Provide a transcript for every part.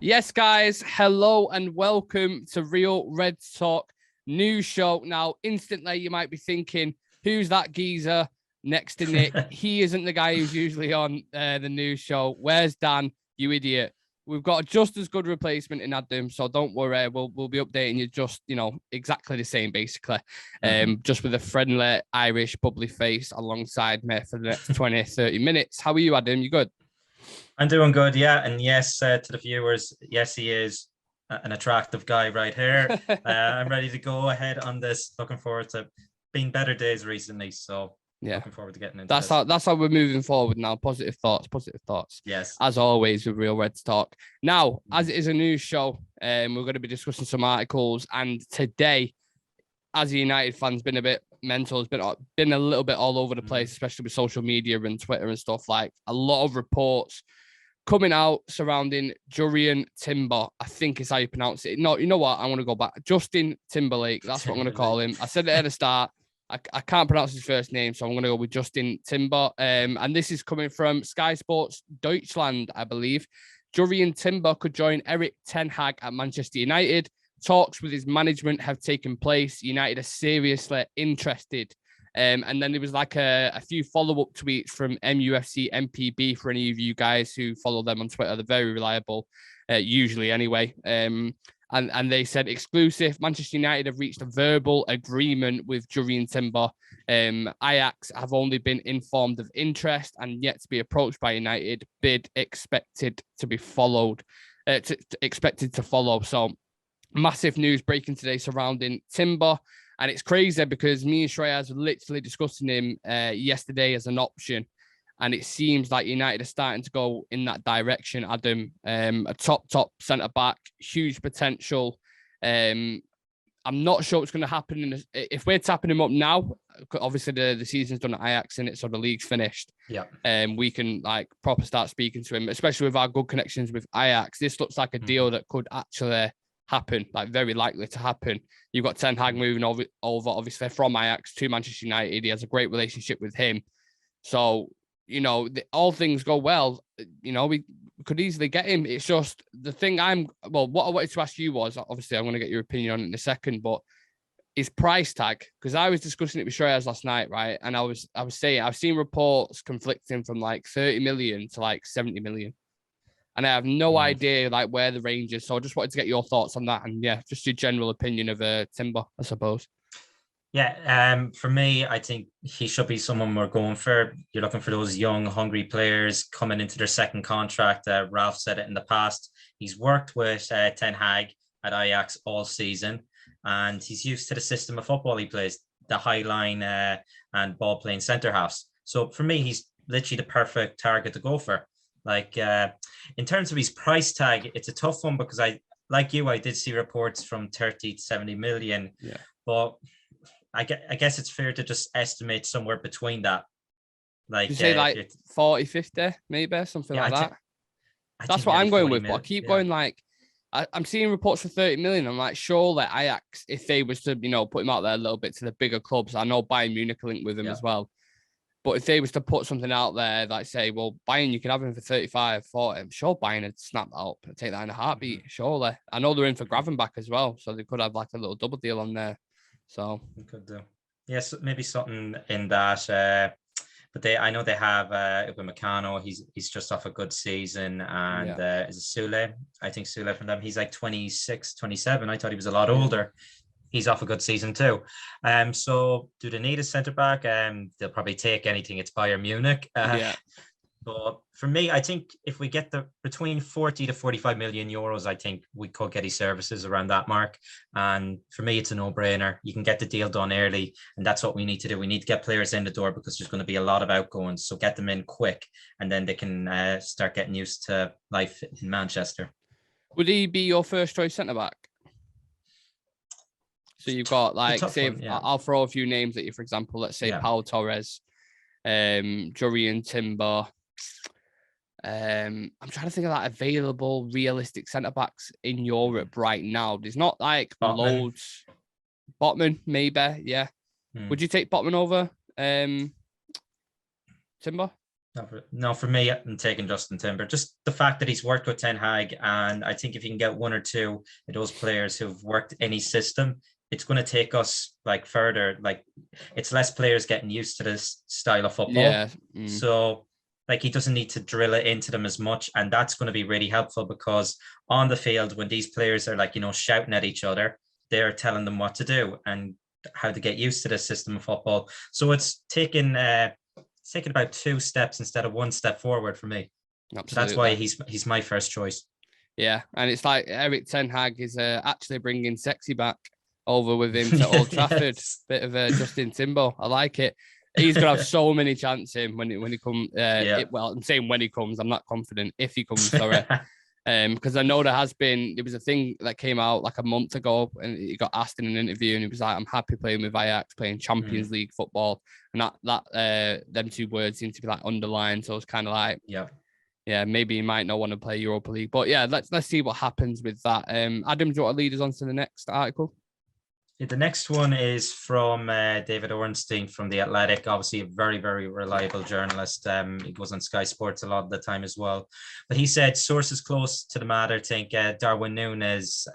Yes, guys. Hello and welcome to Real Reds Talk news show. Now, instantly, you might be thinking, who's that geezer next to Nick? He isn't the guy who's usually on the news show. Where's Dan, you idiot? We've got just as good replacement in Adam, so don't worry. We'll be updating you just, exactly the same, basically. Just with a friendly Irish bubbly face alongside me for the next 20, 30 minutes. How are you, Adam? You good? I'm doing good, yeah. And yes, to the viewers, yes, he is an attractive guy right here. I'm ready to go ahead on this. Looking forward to being better days recently. So yeah, looking forward to getting into this. That's how we're moving forward now. Positive thoughts. Yes. As always with Real Reds Talk. Now, as it is a news show, we're going to be discussing some articles. And today, as a United fan's been a bit mental, it's been a little bit all over the place, especially with social media and Twitter and stuff. Like a lot of reports coming out surrounding Jurrien Timber. I think is how you pronounce it. No, you know what? I want to go back. Justin Timberlake. That's what I'm going to call him. I said it at the start. I can't pronounce his first name, so I'm going to go with Justin Timber. And this is coming from Sky Sports Deutschland, I believe. Jurrien Timber could join Erik ten Hag at Manchester United. Talks with his management have taken place. United are seriously interested. And then there was like a few follow-up tweets from MUFC MPB for any of you guys who follow them on Twitter. They're very reliable, usually anyway. And they said exclusive. Manchester United have reached a verbal agreement with Jurrien Timber. Ajax have only been informed of interest and yet to be approached by United. Bid expected to be followed. Expected to follow. So massive news breaking today surrounding Timber. And it's crazy because me and Shreyas were literally discussing him yesterday as an option. And it seems like United are starting to go in that direction, Adam. A top centre-back, huge potential. I'm not sure what's going to happen. If we're tapping him up now, obviously the season's done at Ajax and so the league's finished. Yeah. We can like proper start speaking to him, especially with our good connections with Ajax. This looks like a deal that could actually happen, like very likely to happen. You've got Ten Hag moving over obviously from Ajax to Manchester United. He has a great relationship with him. So, all things go well, we could easily get him. It's just the thing what I wanted to ask you was, obviously I'm going to get your opinion on it in a second, but his price tag, because I was discussing it with Shreyas last night, right? And I was saying, I've seen reports conflicting from like 30 million to like 70 million. And I have no idea like where the range is. So I just wanted to get your thoughts on that. And yeah, just your general opinion of Timber, I suppose. Yeah. For me, I think he should be someone we're going for. You're looking for those young, hungry players coming into their second contract. Ralph said it in the past. He's worked with Ten Hag at Ajax all season, and he's used to the system of football he plays, the high line and ball playing centre halves. So for me, he's literally the perfect target to go for. Like in terms of his price tag, it's a tough one because I did see reports from 30 to 70 million. Yeah. But I guess it's fair to just estimate somewhere between that. Like you say like 40, 50, maybe something like that. That's what I'm going with. But I keep going like I'm seeing reports for 30 million. I'm like, surely Ajax, if they was to, put him out there a little bit to the bigger clubs, I know Bayern Munich are linked with him as well. But if they was to put something out there, like say, well, Bayern, you can have him for 35, 40, I'm sure Bayern would snap that up and take that in a heartbeat, surely. I know they're in for Gravenbach as well, so they could have like a little double deal on there. So we could do. Yes, maybe something in that. But I know they have Upamecano. He's just off a good season. And is it Sule? I think Sule from them. He's like 26, 27. I thought he was a lot older. He's off a good season too. So do they need a centre back? They'll probably take anything. It's Bayern Munich. But for me, I think if we get between 40 to 45 million euros, I think we could get his services around that mark. And for me, it's a no-brainer. You can get the deal done early, and that's what we need to do. We need to get players in the door because there's going to be a lot of outgoings. So get them in quick, and then they can start getting used to life in Manchester. Would he be your first choice centre back? So you've got like, say, I'll throw a few names at you. For example, let's say Pau Torres, Jurrien Timber. I'm trying to think of like available realistic centre backs in Europe right now. There's not like loads. Botman, maybe, yeah. Would you take Botman over Timber? No, for me, I'm taking Justin Timber. Just the fact that he's worked with Ten Hag, and I think if you can get one or two of those players who've worked any system, it's going to take us like further. Like it's less players getting used to this style of football. Yeah. So like he doesn't need to drill it into them as much, and that's going to be really helpful because on the field when these players are like shouting at each other, they're telling them what to do and how to get used to this system of football. So it's taken about 2 steps instead of 1 step forward for me. Absolutely. So that's why he's my first choice. Yeah, and it's like Eric Ten Hag is actually bringing sexy back over with him to Old Trafford. Yes. Bit of a Justin Timber. I like it. He's gonna have so many chances when he comes. Well, I'm saying when he comes. I'm not confident if he comes. Sorry, because I know there was a thing that came out like a month ago, and he got asked in an interview, and he was like, "I'm happy playing with Ajax, playing Champions League football," and that them 2 words seem to be like underlined. So it's kind of like, yeah, maybe he might not want to play Europa League, but yeah, let's see what happens with that. Adam, do you want to lead us on to the next article? The next one is from David Ornstein from The Athletic, obviously a very, very reliable journalist. He goes on Sky Sports a lot of the time as well. But he said sources close to the matter think Darwin Nunez,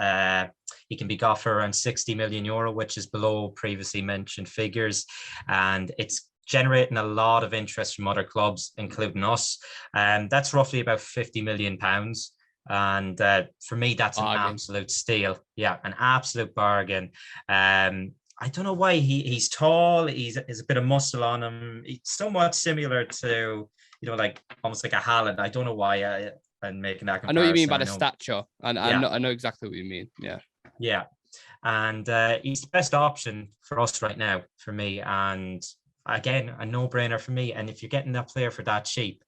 he can be got for around 60 million euro, which is below previously mentioned figures. And it's generating a lot of interest from other clubs, including us. And that's roughly about 50 million pounds. And for me, that's bargain. An absolute steal. Yeah, an absolute bargain. I don't know why he's tall. He's a bit of muscle on him. He's somewhat similar to, like almost like a Haaland. I don't know why I'm making that comparison. I know what you mean by the stature. And I know exactly what you mean. Yeah. Yeah. And he's the best option for us right now, for me. And again, a no-brainer for me. And if you're getting that player for that cheap,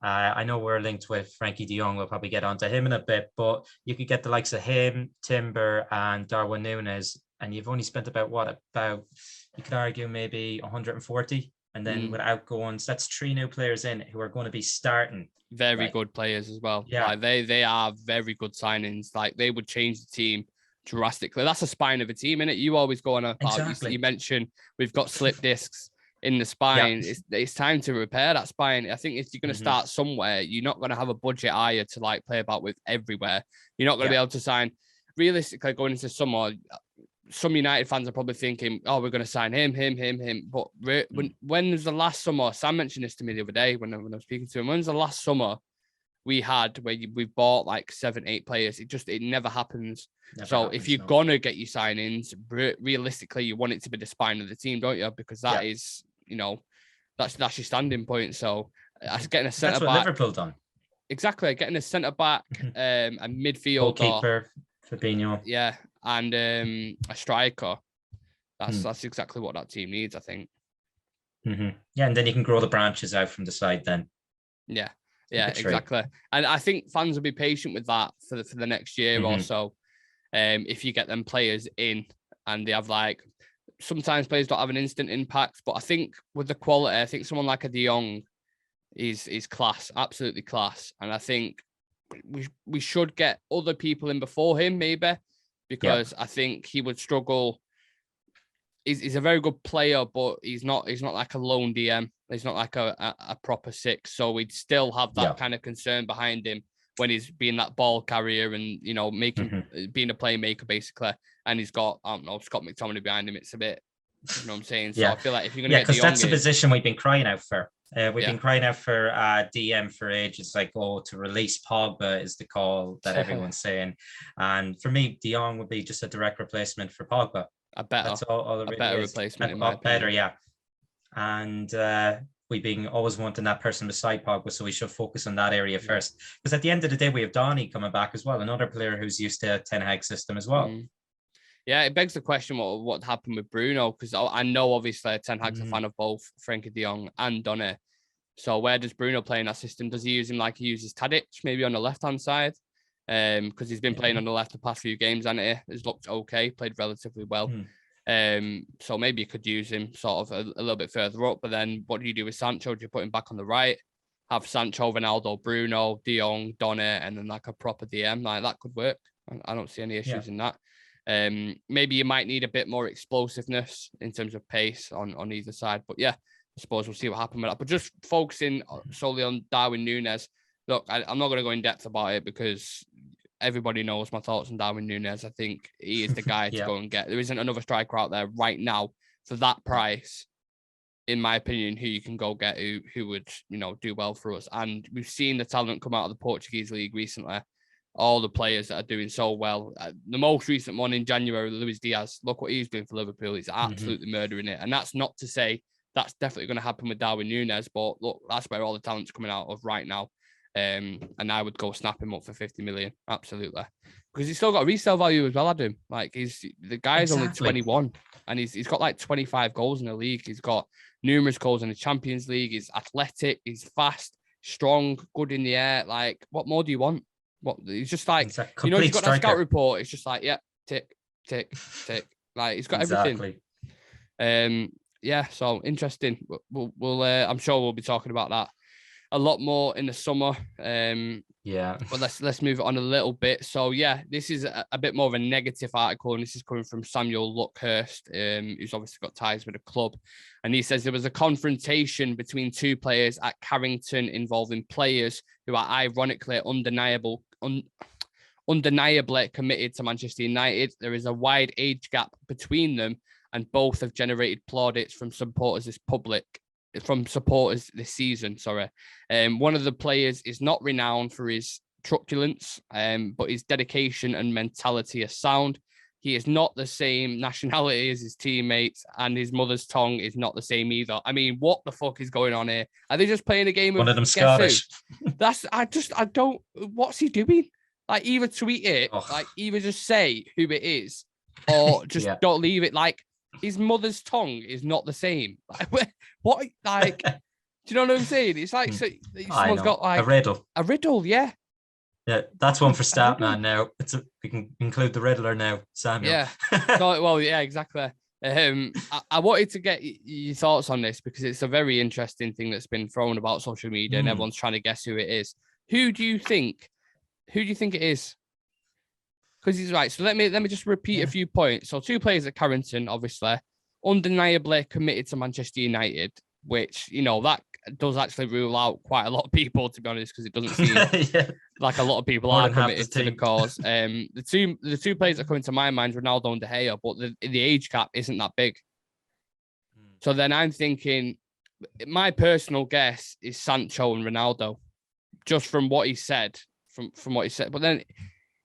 I know we're linked with Frankie de Jong. We'll probably get onto him in a bit, but you could get the likes of him, Timber, and Darwin Nunez, and you've only spent about you could argue maybe 140, and then with outgoings, that's 3 new players in who are going to be starting. Very good players as well. Yeah, like they are very good signings. Like they would change the team drastically. That's the spine of a team, innit? You always go on about. Exactly. You mentioned we've got slip discs in the spine. It's time to repair that spine. I think if you're going to start somewhere, you're not going to have a budget hire to like play about with everywhere. You're not going to be able to sign. Realistically, going into summer, some United fans are probably thinking, "Oh, we're going to sign him." But when was the last summer? Sam mentioned this to me the other day when I was speaking to him. When was the last summer we had where we bought like 7-8 players? It never happens. If you're gonna get your signings, realistically, you want it to be the spine of the team, don't you? Because that is, that's your standing point. So getting a centre back. That's what Liverpool done. Exactly, getting a centre back, a midfielder, goalkeeper, Fabinho. Yeah, and a striker. That's exactly what that team needs, I think. Yeah, and then you can grow the branches out from the side. Then. Yeah, exactly. And I think fans will be patient with that for the next year or so. If you get them players in and they have sometimes players don't have an instant impact, but I think with the quality, I think someone like a De Jong is class, absolutely class. And I think we should get other people in before him, maybe, because I think he would struggle. He's a very good player, but he's not like a lone DM. He's not like a proper 6. So we'd still have that kind of concern behind him when he's being that ball carrier and, being a playmaker, basically. And he's got, I don't know, Scott McTominay behind him. It's a bit, you know what I'm saying? So I feel like if you're going to get because that's the position we've been crying out for. We've been crying out for DM for ages. Like, to release Pogba is the call that everyone's saying. And for me, De Jong would be just a direct replacement for Pogba. That's all it really is. Replacement, in my opinion. Better, yeah. And we've been always wanting that person beside Pogba, so we should focus on that area first. Because at the end of the day, we have Donny coming back as well, another player who's used to a Ten Hag system as well. Yeah, it begs the question what happened with Bruno, because I know obviously Ten Hag's a fan of both Frenkie de Jong and Donny. So where does Bruno play in that system? Does he use him like he uses Tadic, maybe on the left-hand side? Because he's been playing on the left the past few games, and it has looked okay, played relatively well. So maybe you could use him sort of a little bit further up. But then what do you do with Sancho? Do you put him back on the right? Have Sancho, Ronaldo, Bruno, De Jong, Donny, and then like a proper DM? Like that could work. I don't see any issues in that. Maybe you might need a bit more explosiveness in terms of pace on either side. But yeah, I suppose we'll see what happens with that. But just focusing solely on Darwin Nunez, look, I'm not going to go in depth about it because everybody knows my thoughts on Darwin Nunez. I think he is the guy to go and get. There isn't another striker out there right now for that price, in my opinion, who you can go get who would, do well for us. And we've seen the talent come out of the Portuguese league recently. All the players that are doing so well. The most recent one in January, Luis Diaz. Look what he's doing for Liverpool. He's absolutely murdering it. And that's not to say that's definitely going to happen with Darwin Nunez, but look, that's where all the talent's coming out of right now. And I would go snap him up for 50 million. Absolutely. Because he's still got a resale value as well, Adam. Like the guy's only 21 and he's got like 25 goals in the league. He's got numerous goals in the Champions League. He's athletic, he's fast, strong, good in the air. Like, what more do you want? What he's just like, he's got that scout report. It's just like, yeah, tick, tick, tick. Like, he's got everything. Yeah, so interesting. We'll I'm sure we'll be talking about that a lot more in the summer. But let's move it on a little bit. So yeah, this is a bit more of a negative article, and this is coming from Samuel Luckhurst, who's obviously got ties with the club, and he says there was a confrontation between two players at Carrington involving players who are ironically undeniably committed to Manchester United. There is a wide age gap between them, and both have generated plaudits from supporters this season. One of the players is not renowned for his truculence, but his dedication and mentality are sound. He is not the same nationality as his teammates, and his mother's tongue is not the same either. I mean, what the fuck is going on here? Are they just playing a game one of them Scottish? I don't. What's he doing? Like, either tweet it, like either just say who it is, or just don't leave it. Like, his mother's tongue is not the same. Like, what? Like, do you know what I'm saying? It's like someone's got like a riddle. A riddle, yeah. Yeah, that's one for Statman now. We can include the Riddler now, Samuel. Yeah. Yeah, exactly. I wanted to get your thoughts on this because it's a very interesting thing that's been thrown about social media, and everyone's trying to guess who it is. Who do you think it is? Because he's right. So let me just repeat a few points. So two players at Carrington, obviously, undeniably committed to Manchester United, which, that does actually rule out quite a lot of people, to be honest, because it doesn't seem like a lot of people are committed to the cause. The two players that come into my mind, Ronaldo and De Gea, but the age gap isn't that big. So then I'm thinking, my personal guess is Sancho and Ronaldo, just from what he said, from what he said. But then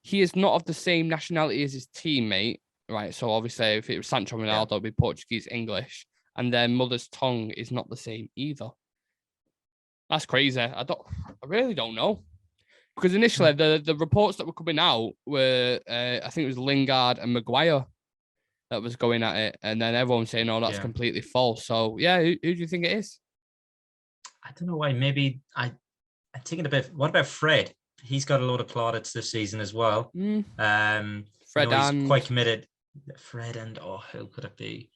he is not of the same nationality as his teammate, right? So obviously, if it was Sancho and Ronaldo, it'd be Portuguese, English, and their mother's tongue is not the same either. That's crazy. I really don't know, because initially the reports that were coming out were I think it was Lingard and Maguire that was going at it, and then everyone saying, "Oh, that's completely false." So yeah, who do you think it is? I don't know why. Maybe I'm thinking a bit. What about Fred? He's got a load of plaudits this season as well. Fred he's quite committed. Fred and who could it be?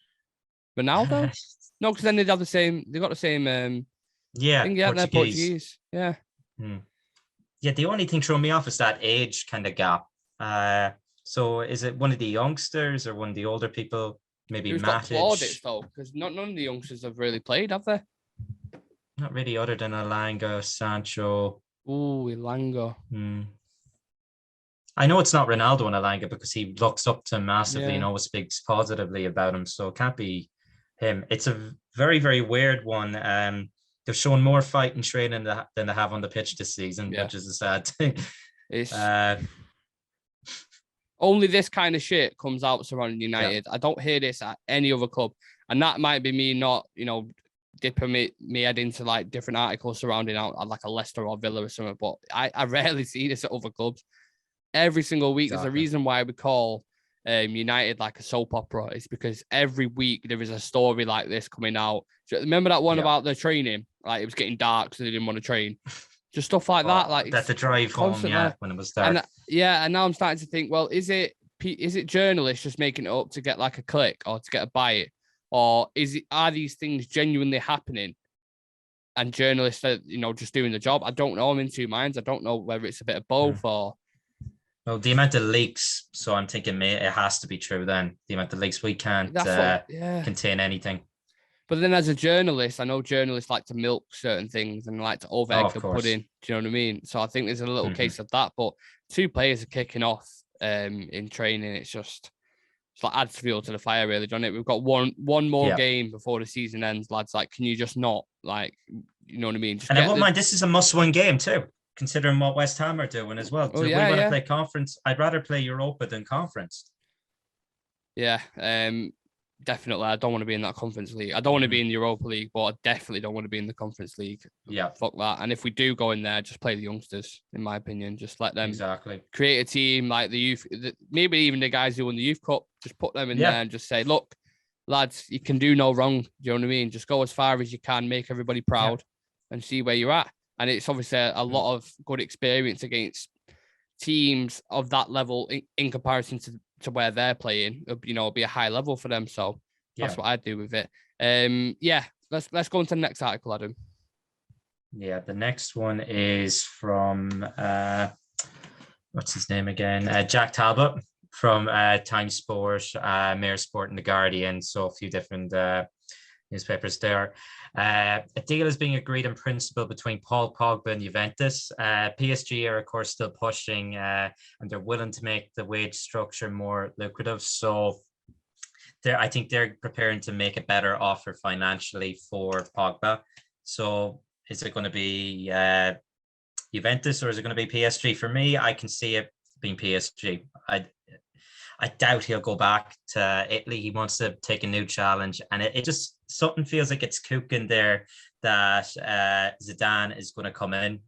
Ronaldo? No, because then they'd have the same. They got the same. They're Portuguese. Yeah. Yeah. The only thing throwing me off is that age kind of gap. So is it one of the youngsters or one of the older people? Maybe Matic. Plaudits though, because none of the youngsters have really played, have they? Not really, other than Elanga, Sancho. Oh, Elanga. I know it's not Ronaldo and Elanga because he looks up to him massively and always speaks positively about him. So it can't be him. It's a very, very weird one. They've shown more fight and training than they have on the pitch this season, which is a sad thing. Only this kind of shit comes out surrounding United. I don't hear this at any other club. And that might be me not, dipping me head into like different articles surrounding out like a Leicester or Villa or something, but I rarely see this at other clubs. Every single week, there's a reason why we call United like a soap opera. It's because every week there is a story like this coming out. So remember that one about the training? Like, it was getting dark, so they didn't want to train. Just stuff like that. Like, that's the drive home, when it was dark. And now I'm starting to think, well, is it journalists just making it up to get like a click or to get a bite? Or are these things genuinely happening and journalists are, just doing the job? I don't know. I'm in two minds. I don't know whether it's a bit of both or... Well, the amount of leaks, so I'm thinking it has to be true then. The amount of leaks, we can't contain anything. But then as a journalist, I know journalists like to milk certain things and like to over egg the pudding. Do you know what I mean? So I think there's a little case of that. But 2 players are kicking off in training. It's like adds fuel to the fire, really, don't it? We've got one more game before the season ends, lads. Like, can you just not, like, you know what I mean? And I won't mind, this is a must-win game too, considering what West Ham are doing as well. We want to play conference. I'd rather play Europa than conference. Yeah, definitely. I don't want to be in that conference league. I don't want to be in the Europa League, but I definitely don't want to be in the conference league. Yeah. Fuck that. And if we do go in there, just play the youngsters, in my opinion. Just let them create a team like the youth, maybe even the guys who won the Youth Cup, just put them in there and just say, look, lads, you can do no wrong. Do you know what I mean? Just go as far as you can, make everybody proud and see where you're at. And it's obviously a lot of good experience against teams of that level in comparison to where they're playing. It'll be a high level for them. So that's what I do with it. Let's go into the next article, Adam. Yeah, the next one is from what's his name again? Jack Talbot from Times Sport, Mirror Sport, and The Guardian. So a few different newspapers there. A deal is being agreed in principle between Paul Pogba and Juventus. PSG are, of course, still pushing and they're willing to make the wage structure more lucrative. So I think they're preparing to make a better offer financially for Pogba. So is it going to be Juventus or is it going to be PSG? For me, I can see it being PSG. I doubt he'll go back to Italy. He wants to take a new challenge. And it just, something feels like it's cooking there that Zidane is going to come in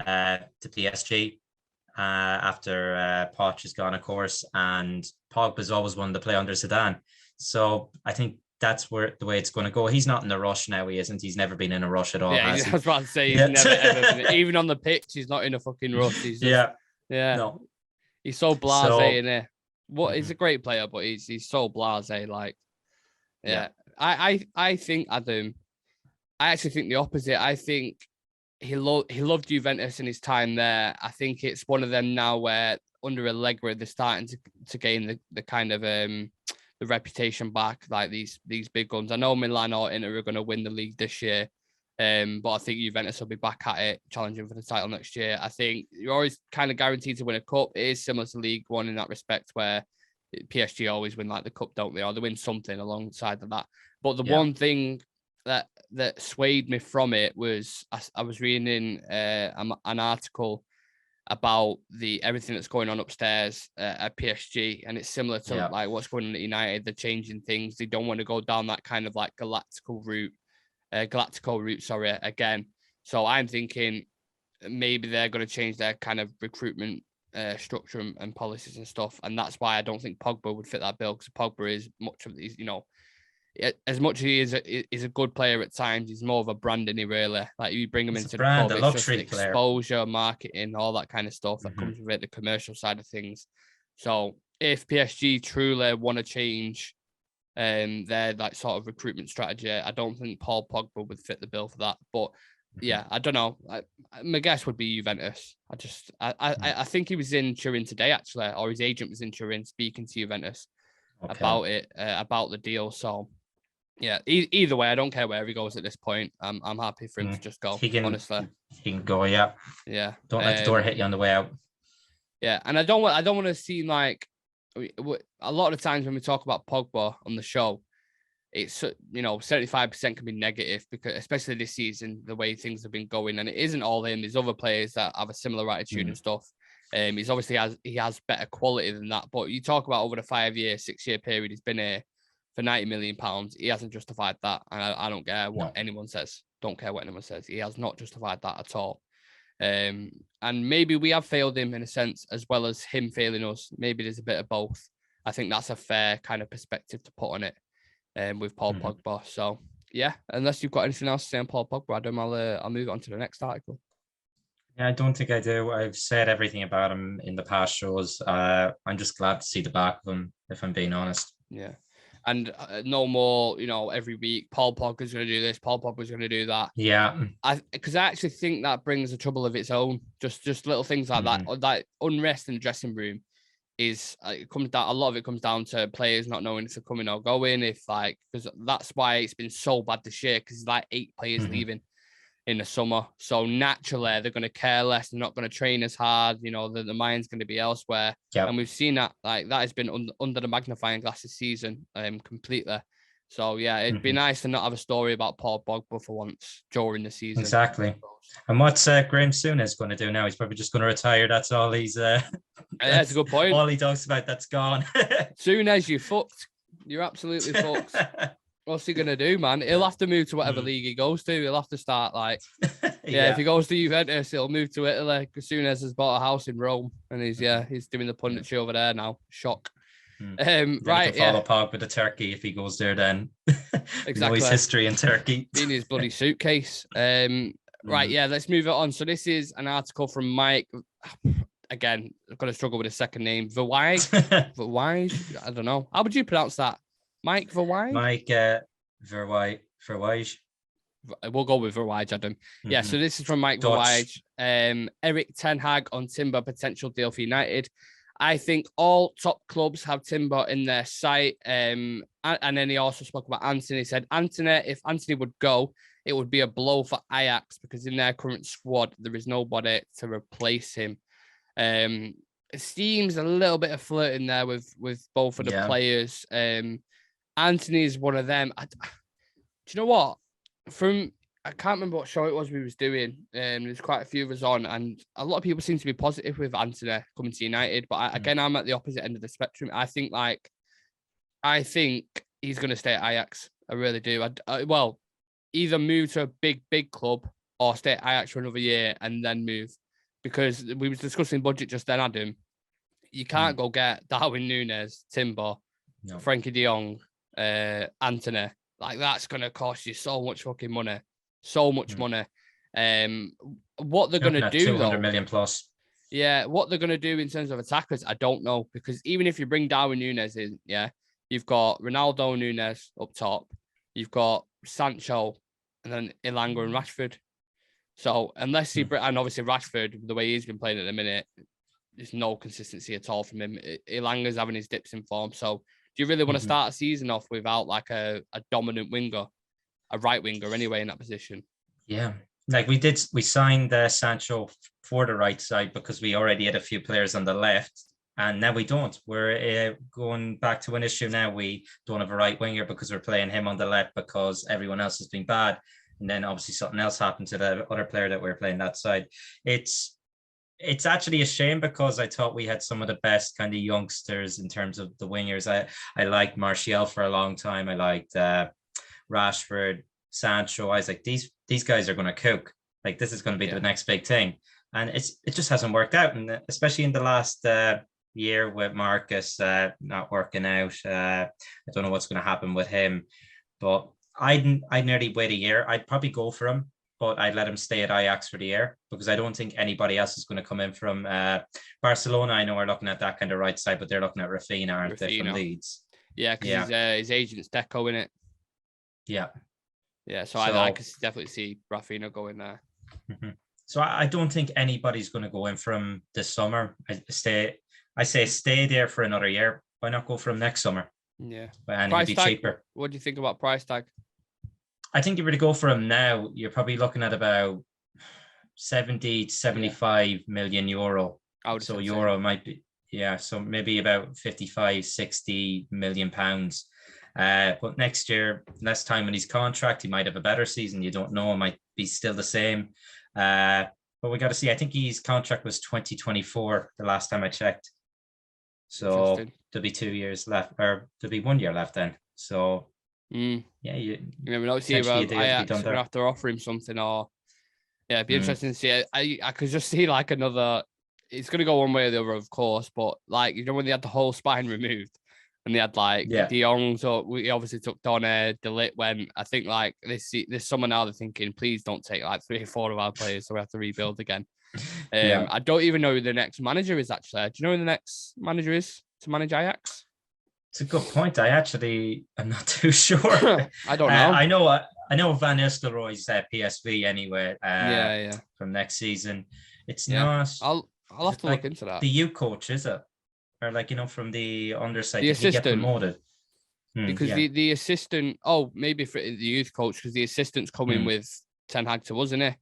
to PSG after Poch is gone, of course. And Pogba's always wanted to play under Zidane. So I think that's the way it's going to go. He's not in a rush now. He isn't. He's never been in a rush at all. Yeah, I was about to say, he's never ever been. Even on the pitch, he's not in a fucking rush. He's just, No. He's so blasé in there. He's a great player, but he's so blasé. Like, I think Adam. I actually think the opposite. I think he loved Juventus in his time there. I think it's one of them now where under Allegri they're starting to gain the kind of the reputation back, like these big guns. I know Milan or Inter are going to win the league this year, but I think Juventus will be back at it, challenging for the title next year. I think you're always kind of guaranteed to win a cup. It is similar to League One in that respect, where PSG always win like the cup, don't they? Or they win something alongside of that. But the one thing that swayed me from it was I was reading an article about everything that's going on upstairs at PSG, and it's similar to like what's going on at United. They're changing things. They don't want to go down that kind of like Galactical route again. So I'm thinking maybe they're going to change their kind of recruitment structure and policies and stuff, and that's why I don't think Pogba would fit that bill, because Pogba is much of these, as much as he is a good player at times, he's more of a brand, isn't he, really? Like, you bring him into the club, a luxury player. Exposure, marketing, all that kind of stuff that comes with it, the commercial side of things. So if PSG truly want to change their like sort of recruitment strategy, I don't think Paul Pogba would fit the bill for that. But yeah, I don't know. My guess would be Juventus. I think he was in Turin today, actually, or his agent was in Turin speaking to Juventus about it, about the deal. So yeah, either way, I don't care where he goes at this point. I'm happy for him to just go. Honestly, he can go. Yeah. Don't let the door hit you on the way out. Yeah, and I don't want to seem like, a lot of the times when we talk about Pogba on the show, it's 75% can be negative, because especially this season, the way things have been going, and it isn't all him. There's other players that have a similar attitude and stuff. He's obviously has better quality than that. But you talk about over the 6-year period he's been here for £90 million, he hasn't justified that. And I don't care what anyone says. Don't care what anyone says. He has not justified that at all. And maybe we have failed him in a sense, as well as him failing us. Maybe there's a bit of both. I think that's a fair kind of perspective to put on it with Paul Pogba. So yeah, unless you've got anything else to say on Paul Pogba, Adam, I'll move on to the next article. Yeah, I don't think I do. I've said everything about him in the past shows. I'm just glad to see the back of him, if I'm being honest. Yeah. And no more, every week, Paul Pogba's going to do this, Paul Pogba's going to do that. Yeah. Because I actually think that brings a trouble of its own. Just little things like that, or that unrest in the dressing room. is it comes down. A lot of it comes down to players not knowing if they're coming or going. Because that's why it's been so bad this year. Because like 8 players leaving in the summer, so naturally they're going to care less. They're not going to train as hard. You know, the mind's going to be elsewhere. Yep. And we've seen that that has been under the magnifying glass this season, completely. So yeah, it'd be nice to not have a story about Paul Pogba for once during the season. Exactly. And what's Graham Souness going to do now? He's probably just going to retire. That's all he's. That's a good point. All he talks about, that's gone. Souness, you fucked. You're absolutely fucked. What's he gonna do, man? He'll have to move to whatever league he goes to. He'll have to start if he goes to Juventus, he'll move to Italy. Souness has bought a house in Rome, and he's doing the punditry over there now. Shock. Right, follow Pogba to Turkey if he goes there. Then exactly, his history in Turkey in his bloody suitcase. Right, let's move it on. So this is an article from Mike. Again, I'm gonna struggle with a second name. Verwij. I don't know. How would you pronounce that? Mike Verwij? Mike Verwij. We'll go with Verwij, Adam. Yeah, so this is from Mike Verwij. Eric Ten Hag on Timber potential deal for United. I think all top clubs have Timber in their sight. And then he also spoke about Antony. He said, if Antony would go, it would be a blow for Ajax because in their current squad, there is nobody to replace him. It seems a little bit of flirting there with both of the players. Antony is one of them. Do you know what? I can't remember what show it was we was doing. There's quite a few of us on, and a lot of people seem to be positive with Antony coming to United. But again, I'm at the opposite end of the spectrum. I think he's going to stay at Ajax. I really do. Well, either move to a big club or stay at Ajax for another year and then move. Because we was discussing budget just then, Adam. You can't go get Darwin Nunez, Timber, Frankie de Jong, Antony. Like, that's going to cost you so much fucking money. So much money. What they're going to do, 200 million plus. Yeah, what they're going to do in terms of attackers, I don't know. Because even if you bring Darwin Nunez in, you've got Ronaldo Nunez up top. You've got Sancho and then Elanga and Rashford. So unless and obviously Rashford, the way he's been playing at the minute, there's no consistency at all from him. Elanga's having his dips in form. So do you really want to start a season off without like a dominant winger, a right winger anyway in that position? Yeah. Like we signed Sancho for the right side because we already had a few players on the left. And now we don't. We're going back to an issue now. We don't have a right winger because we're playing him on the left because everyone else has been bad. And then obviously something else happened to the other player that we're playing that side. It's actually a shame because I thought we had some of the best kind of youngsters in terms of the wingers. I liked Martial for a long time. I liked Rashford, Sancho. I was like, these guys are going to cook. Like, this is going to be the next big thing. And it just hasn't worked out. And especially in the last year with Marcus not working out. I don't know what's going to happen with him. But I'd nearly wait a year. I'd probably go for him, but I'd let him stay at Ajax for the year because I don't think anybody else is going to come in from Barcelona. I know are looking at that kind of right side, but they're looking at Rafinha, aren't they, from Leeds? Yeah, because his agent's Deco in it. Yeah. Yeah, so I could definitely see Rafinha going there. So I don't think anybody's going to go in from this summer. I say stay there for another year. Why not go for him next summer? Yeah. And it'd be cheaper. What do you think about price tag? I think if you were to go for him now, you're probably looking at about 70 to 75 million euro. So euro might be, so maybe about 55, 60 million pounds. But next year, less time on his contract, he might have a better season. You don't know. It might be still the same. But we got to see. I think his contract was 2024 the last time I checked. So there'll be 2 years left, or there'll be 1 year left then. So you never know. See, Ajax are gonna have to offer him something, or it'd be interesting to see. I could just see like another. It's gonna go one way or the other, of course, but like when they had the whole spine removed, and they had like De Jong, so we obviously took Donner, De Ligt. When I think like this summer now they're thinking, please don't take like 3 or 4 of our players, so we have to rebuild again. I don't even know who the next manager is actually. Do you know who the next manager is to manage Ajax? It's a good point. I'm not too sure. I don't know. I know Van Nistelrooy's PSV anyway. From next season, it's not. I'll have to look into that. The youth coach, is it? or like, from the underside? The Did he get assistant. promoted? Because the assistant, maybe for the youth coach, because the assistant's coming with Ten Hag to us, isn't it?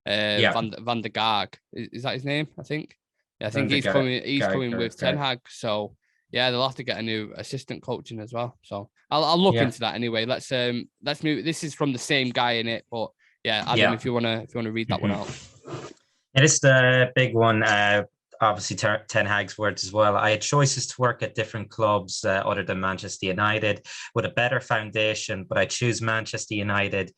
Van der Gaag. Is that his name? I think. Yeah, I think he's coming with Ten Hag. So yeah, they'll have to get a new assistant coaching as well. So I'll look into that anyway. Let's move. This is from the same guy in it, but yeah, Adam, if you wanna read that one out. It is the big one. Obviously, Ten Hag's words as well. I had choices to work at different clubs other than Manchester United with a better foundation, but I choose Manchester United.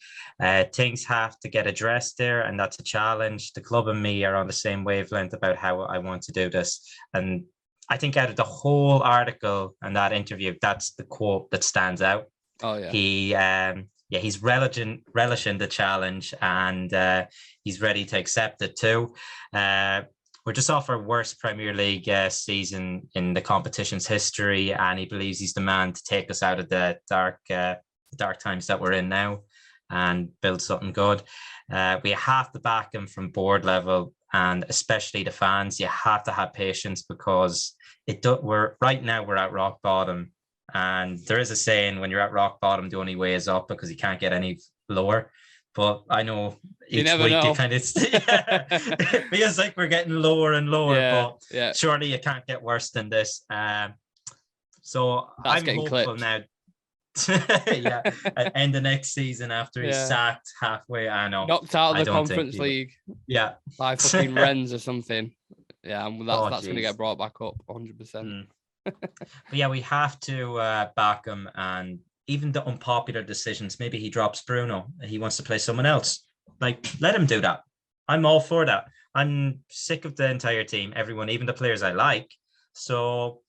Things have to get addressed there, and that's a challenge. The club and me are on the same wavelength about how I want to do this. And I think out of the whole article and that interview, that's the quote that stands out. Oh, yeah. He's relishing the challenge, and he's ready to accept it too. We're just off our worst Premier League season in the competition's history, and he believes he's the man to take us out of the dark times that we're in now and build something good. We have to back him from board level, and especially the fans. You have to have patience, because we're at rock bottom, and there is a saying, when you're at rock bottom, the only way is up, because you can't get any lower. But I know each week it kind of it feels like we're getting lower and lower. But surely you can't get worse than this. So I'm hopeful now. At end of next season, after he's sacked halfway, I know, knocked out of the Conference League. Yeah, by fucking Rennes or something. Yeah, that's going to get brought back up 100%. But yeah, we have to back him, and even the unpopular decisions. Maybe he drops Bruno. He wants to play someone else. Like, let him do that. I'm all for that. I'm sick of the entire team, everyone, even the players I like. So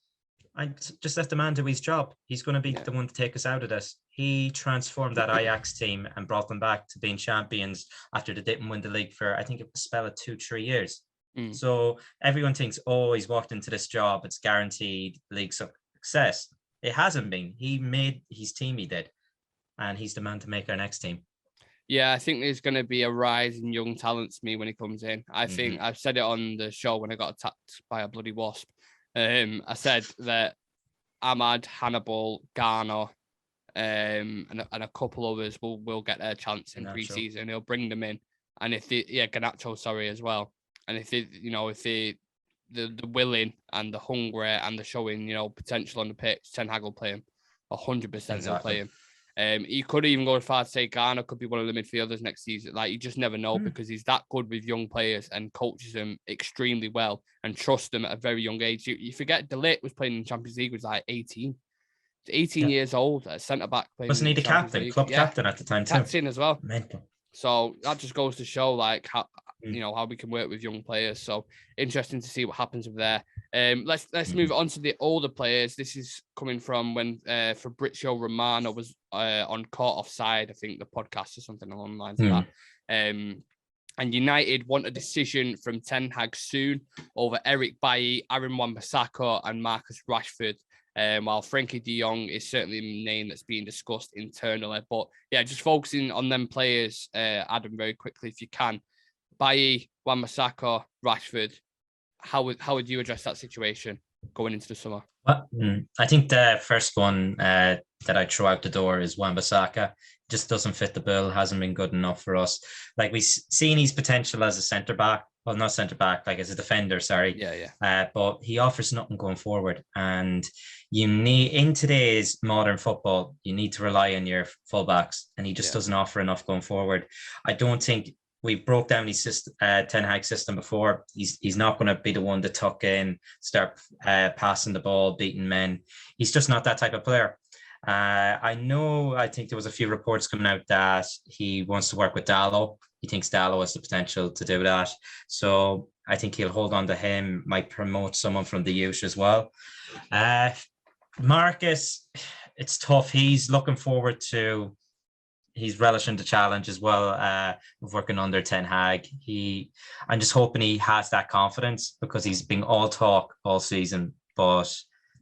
I just let the man do his job. He's going to be the one to take us out of this. He transformed that Ajax team and brought them back to being champions after they didn't win the league for, I think, it was a spell of 2-3 years. So everyone thinks, he's walked into this job, it's guaranteed league success. It hasn't been. He made his team, he did. And he's the man to make our next team. Yeah, I think there's going to be a rise in young talent to me when he comes in. I think I've said it on the show when I got attacked by a bloody wasp. I said that Ahmad, Hannibal, Garner, and a couple others will get their chance in pre-season. He'll bring them in. And if Garnacho, as well. And if the willing and the hungry and the showing, potential on the pitch, Ten Hag will play him. 100% he'll play him. He could even go as far as say Garner could be one of the midfielders next season. Like, you just never know, because he's that good with young players and coaches them extremely well and trusts them at a very young age. You forget De Ligt was playing in the Champions League, was like 18. 18 years old, a centre-back. Wasn't he the captain, club captain at the time too? Captain as well. Mental. So that just goes to show, like, how how we can work with young players. So interesting to see what happens with there. Let's move on to the older players. This is coming from when Fabrizio Romano was on Caught Offside, I think, the podcast or something along the lines of that. And United want a decision from Ten Hag soon over Eric Bailly, Aaron Wan-Bissaka and Marcus Rashford. While Frankie de Jong is certainly a name that's being discussed internally. But yeah, just focusing on them players, Adam, very quickly, if you can. Bailly, Wan-Bissaka, Rashford, how would you address that situation going into the summer? Well, I think the first one that I throw out the door is Wan-Bissaka. Just doesn't fit the bill, hasn't been good enough for us. Like, we've seen his potential as a centre-back. Well, not centre-back, like as a defender, sorry. Yeah. But he offers nothing going forward. And you need, in today's modern football, you need to rely on your fullbacks. And he just doesn't offer enough going forward. I don't think we broke down his system, Ten Hag system before. He's not going to be the one to tuck in, start passing the ball, beating men. He's just not that type of player. I think there was a few reports coming out that he wants to work with Dalot. He thinks Dalot has the potential to do that. So I think he'll hold on to him, might promote someone from the youth as well. Marcus, it's tough. He's looking forward to, he's relishing the challenge as well of working under Ten Hag. I'm just hoping he has that confidence, because he's been all talk all season, but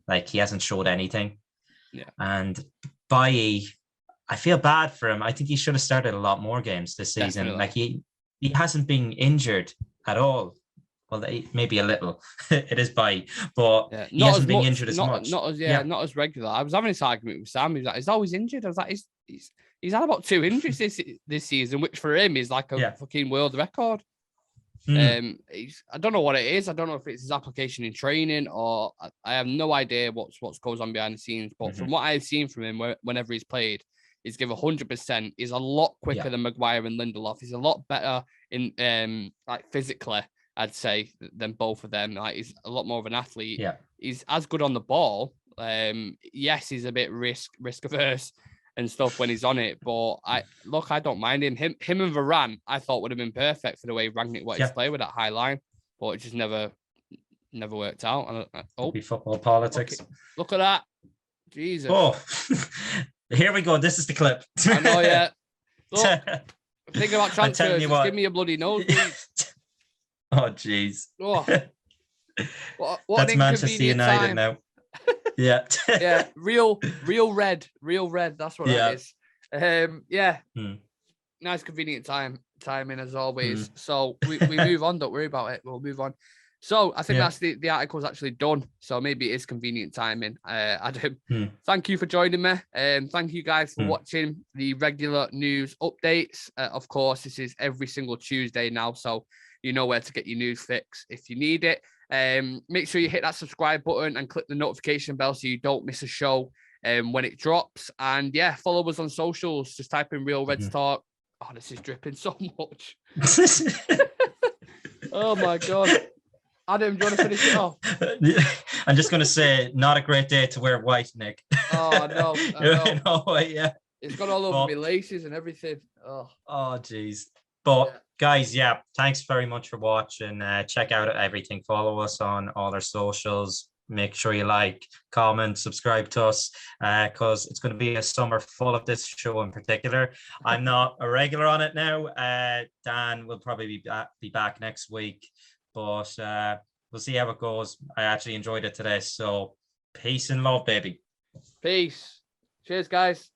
like, he hasn't showed anything. Yeah. And Bailly, I feel bad for him. I think he should have started a lot more games this season. Definitely. Like, he hasn't been injured at all. well, maybe a little. It is by, but Yeah, he hasn't been injured as much. Not as regular. I was having this argument with Sam. He's like, he's always injured. I was like, he's had about 2 injuries this season, which for him is like a fucking world record. I don't know what it is. I don't know if it's his application in training, or I have no idea what goes on behind the scenes. But from what I've seen from him, whenever he's played, he's given 100%. He's a lot quicker than Maguire and Lindelof. He's a lot better in like physically, I'd say, than both of them. Like, he's a lot more of an athlete. Yeah, he's as good on the ball. Yes, he's a bit risk averse and stuff when he's on it, but I don't mind him. Him and Varane, I thought would have been perfect for the way Rangnick wanted to play with that high line, but it just never worked out. Be football politics. Look at that, Jesus! Oh, here we go. This is the clip. I know, yeah. Look, thinking about transfers. Just give me a bloody nosebleed. Oh, jeez. Oh. What That's Manchester United time. now. Yeah. Yeah, real red. That's what that is. Nice convenient timing as always. So we move on. Don't worry about it. We'll move on. So I think that's the article's actually done. So maybe it is convenient timing. Adam, thank you for joining me. Thank you guys for watching the regular news updates. Of course, this is every single Tuesday now, so you know where to get your news fix if you need it. Make sure you hit that subscribe button and click the notification bell so you don't miss a show when it drops. And follow us on socials. Just type in Real Reds Talk. Oh, this is dripping so much. Oh my God. Adam, do you want to finish it off? I'm just going to say, not a great day to wear white, Nick. Oh, no. I know. Yeah. It's got all over my laces and everything. Oh, geez. But guys, thanks very much for watching. Check out everything. Follow us on all our socials. Make sure you like, comment, subscribe to us, because it's going to be a summer full of this show in particular. I'm not a regular on it now. Dan will probably be back next week. But we'll see how it goes. I actually enjoyed it today. So peace and love, baby. Peace. Cheers, guys.